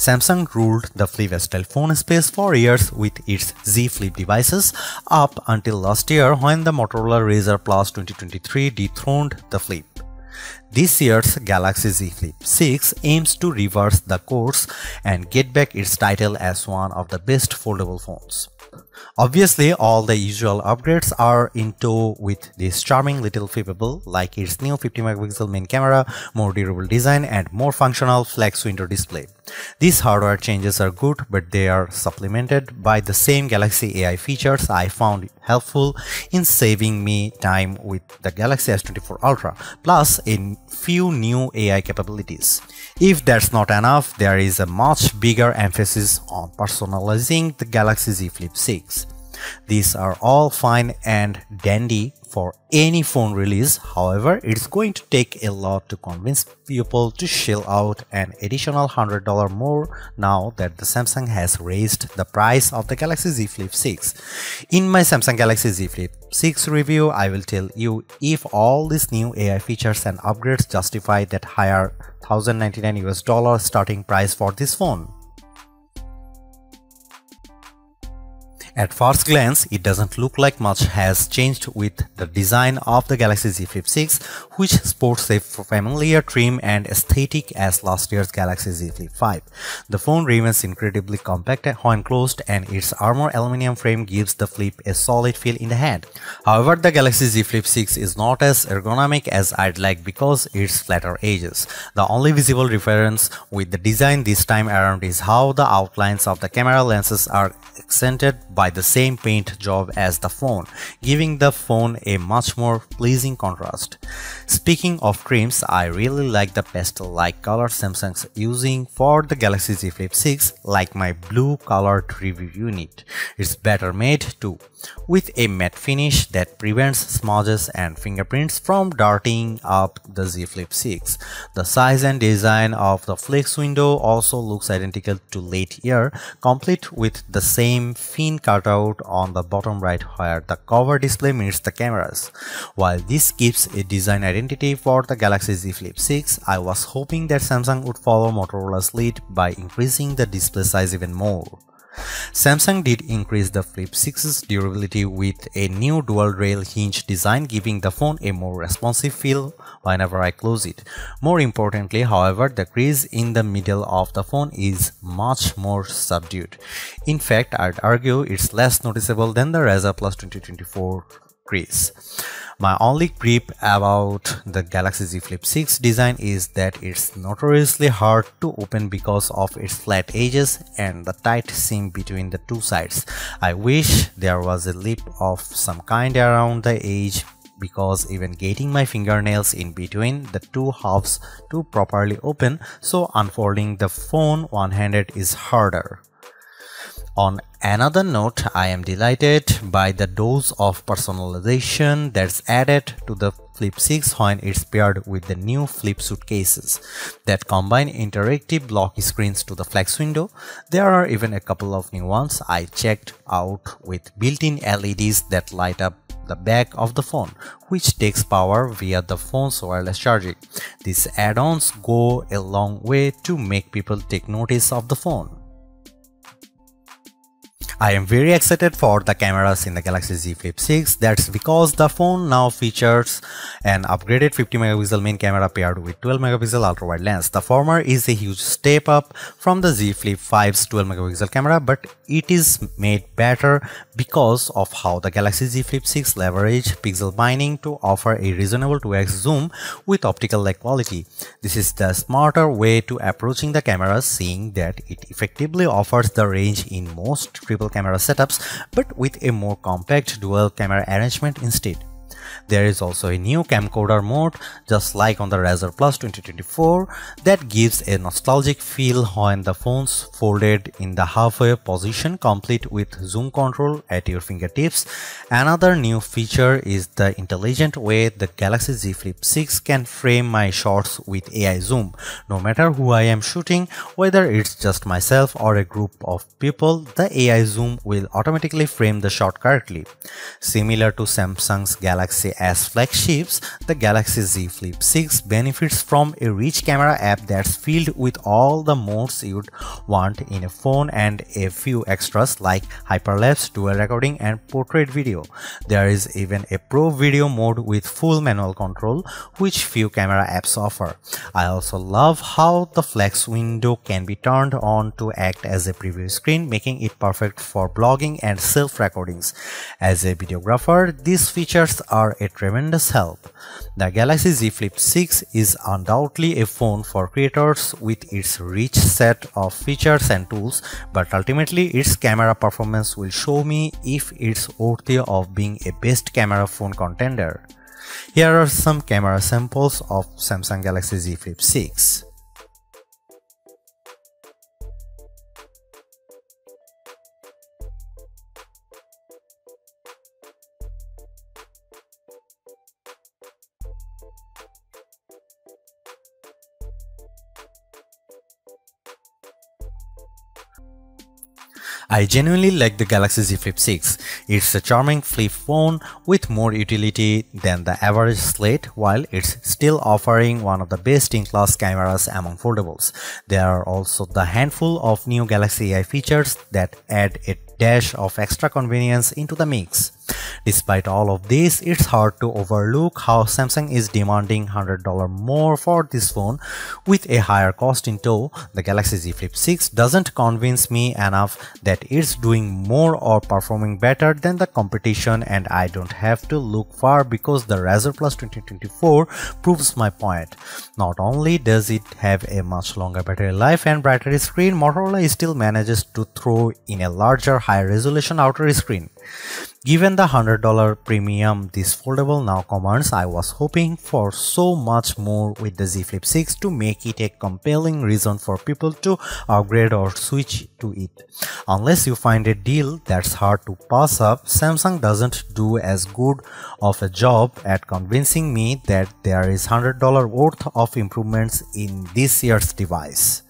Samsung ruled the flip-style phone space for years with its Z Flip devices up until last year when the Motorola Razr Plus 2023 dethroned the Flip. This year's Galaxy Z Flip 6 aims to reverse the course and get back its title as one of the best foldable phones. Obviously, all the usual upgrades are in tow with this charming little flippable, like its new 50MP main camera, more durable design, and more functional flex window display. These hardware changes are good, but they are supplemented by the same Galaxy AI features I found helpful in saving me time with the Galaxy S24 Ultra, plus a few new AI capabilities. If that's not enough, there is a much bigger emphasis on personalizing the Galaxy Z Flip 6. These are all fine and dandy for any phone release. However, it's going to take a lot to convince people to shell out an additional $100 more now that the Samsung has raised the price of the Galaxy Z Flip 6. In my Samsung Galaxy Z Flip 6 review, I will tell you if all these new AI features and upgrades justify that higher $1,099 starting price for this phone. At first glance, it doesn't look like much has changed with the design of the Galaxy Z Flip 6, which sports a familiar trim and aesthetic as last year's Galaxy Z Flip 5. The phone remains incredibly compact when closed, and its armor aluminum frame gives the Flip a solid feel in the hand. However, the Galaxy Z Flip 6 is not as ergonomic as I'd like because its flatter edges. The only visible difference with the design this time around is how the outlines of the camera lenses are accented by the same paint job as the phone, giving the phone a much more pleasing contrast. Speaking of trims, I really like the pastel-like color Samsung's using for the Galaxy Z Flip 6, like my blue colored review unit. It's better made too, with a matte finish that prevents smudges and fingerprints from darting up the Z Flip 6. The size and design of the flex window also looks identical to late year, complete with the same fin cutout on the bottom right where the cover display meets the cameras. While this keeps a design identity for the Galaxy Z Flip 6, I was hoping that Samsung would follow Motorola's lead by increasing the display size even more. Samsung did increase the Flip 6's durability with a new dual rail hinge design, giving the phone a more responsive feel whenever I close it. More importantly, however, the crease in the middle of the phone is much more subdued. In fact, I'd argue it's less noticeable than the Razr Plus 2024 crease. My only gripe about the Galaxy Z Flip 6 design is that it's notoriously hard to open because of its flat edges and the tight seam between the two sides. I wish there was a lip of some kind around the edge, because even getting my fingernails in between the two halves to properly open, so unfolding the phone one-handed is harder. On another note, I am delighted by the dose of personalization that's added to the Flip 6 when it's paired with the new Flip suitcases that combine interactive lock screens to the flex window. There are even a couple of new ones I checked out with built-in LEDs that light up the back of the phone, which takes power via the phone's wireless charging. These add-ons go a long way to make people take notice of the phone. I am very excited for the cameras in the Galaxy Z Flip 6. That's because the phone now features an upgraded 50MP main camera paired with 12MP ultra-wide lens. The former is a huge step up from the Z Flip 5's 12MP camera, but it is made better because of how the Galaxy Z Flip 6 leverage pixel binding to offer a reasonable 2x zoom with optical-like quality. This is the smarter way to approaching the camera, seeing that it effectively offers the range in most triple camera setups, but with a more compact dual camera arrangement instead. There is also a new camcorder mode, just like on the Razr Plus 2024, that gives a nostalgic feel when the phone's folded in the halfway position, complete with zoom control at your fingertips. Another new feature is the intelligent way the Galaxy Z Flip 6 can frame my shots with AI zoom. No matter who I am shooting, whether it's just myself or a group of people, the AI zoom will automatically frame the shot correctly. Similar to Samsung's Galaxy as flagships, the Galaxy Z Flip 6 benefits from a rich camera app that's filled with all the modes you'd want in a phone and a few extras like hyperlapse, dual recording, and portrait video. There is even a pro video mode with full manual control, which few camera apps offer. I also love how the flex window can be turned on to act as a preview screen, making it perfect for blogging and self-recordings. As a videographer, these features are a tremendous help. The Galaxy Z Flip 6 is undoubtedly a phone for creators with its rich set of features and tools, but ultimately its camera performance will show me if it's worthy of being a best camera phone contender. Here are some camera samples of Samsung Galaxy Z Flip 6. I genuinely like the Galaxy Z Flip 6. It's a charming flip phone with more utility than the average slate, while it's still offering one of the best-in-class cameras among foldables. There are also the handful of new Galaxy AI features that add a dash of extra convenience into the mix. Despite all of this, it's hard to overlook how Samsung is demanding $100 more for this phone. With a higher cost in tow, the Galaxy Z Flip 6 doesn't convince me enough that it's doing more or performing better than the competition, and I don't have to look far because the Razr Plus 2024 proves my point. Not only does it have a much longer battery life and brighter screen, Motorola still manages to throw in a larger, high-resolution outer screen. Given the $100 premium this foldable now commands, I was hoping for so much more with the Z Flip 6 to make it a compelling reason for people to upgrade or switch to it. Unless you find a deal that's hard to pass up, Samsung doesn't do as good of a job at convincing me that there is $100 worth of improvements in this year's device.